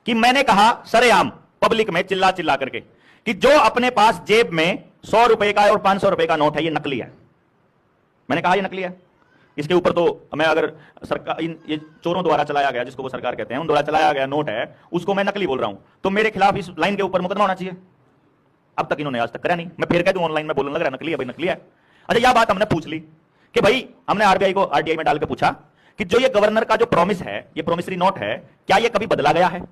कि मैंने कहा सरेआम पब्लिक में चिल्ला चिल्ला करके कि जो अपने पास जेब में 100 रुपए का और 500 रुपए का नोट है, ये नकली है। मैंने कहा ये नकली है। इसके ऊपर तो मैं अगर सरकार ये चोरों द्वारा चलाया गया, जिसको वो सरकार कहते हैं, उन द्वारा चलाया गया नोट है, उसको मैं नकली बोल रहा हूं, तो मेरे खिलाफ इस लाइन के ऊपर मुकदमा होना चाहिए। अब तक इन्होंने आज तक करा नहीं। मैं फिर कह दूं ऑनलाइन में बोलने लग रहा है नकली है भाई, नकली है। अच्छा, यह बात हमने पूछ ली कि भाई हमने आरबीआई को आरटीआई में डाल के पूछा कि जो ये गवर्नर का जो प्रॉमिस है, ये प्रोमिसरी नोट है, क्या ये कभी बदला गया है?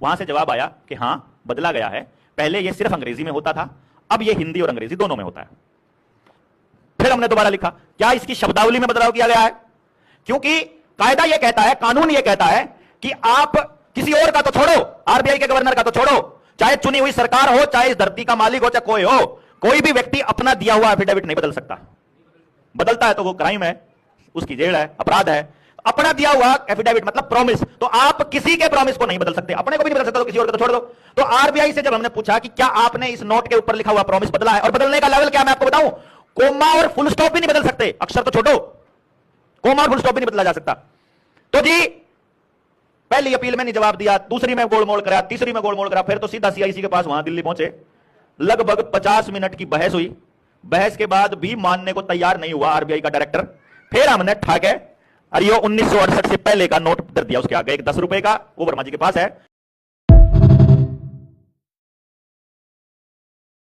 वहां से जवाब आया कि हां बदला गया है। पहले ये सिर्फ अंग्रेजी में होता था, अब ये हिंदी और अंग्रेजी दोनों में होता है। फिर हमने दोबारा लिखा क्या इसकी शब्दावली में बदलाव किया गया है? क्योंकि कायदा यह कहता है, कानून यह कहता है कि आप किसी और का तो छोड़ो, आरबीआई के गवर्नर का तो छोड़ो, चाहे चुनी हुई सरकार हो, चाहे इस धरती का मालिक हो, चाहे कोई हो, कोई भी व्यक्ति अपना दिया हुआ एफिडेविट नहीं बदल सकता। बदलता है तो वो क्राइम है, उसकी जेल है, अपराध है। अपना दिया हुआ एफिडेविट मतलब प्रॉमिस, तो आप किसी के प्रॉमिस को नहीं बदल सकते, अपने को भी नहीं बदल सकते, तो किसी और को तो छोड़ दो। तो आरबीआई से जब हमने पूछा कि क्या आपने इस नोट के ऊपर लिखा हुआ प्रॉमिस बदला है, और बदलने का लेवल क्या मैं आपको बताऊं, कोमा और फुल स्टॉप भी नहीं बदल सकते, अक्षर तो छोड़ो, कोमा और फुल स्टॉप भी नहीं बदला जा सकता। तो जी पहली अपील में नहीं जवाब दिया, दूसरी में गोलमोल करा, तीसरी में गोलमोल करा, फिर तो सीधा सीआईसी के पास वहां दिल्ली पहुंचे। लगभग 50 मिनट की बहस हुई। बहस के बाद भी मानने को तैयार नहीं हुआ आरबीआई का डायरेक्टर। फिर हमने ठाके और ये 1968 से पहले का नोट दर दिया उसके आगे, एक 10 रुपए का, वो वर्मा जी के पास है।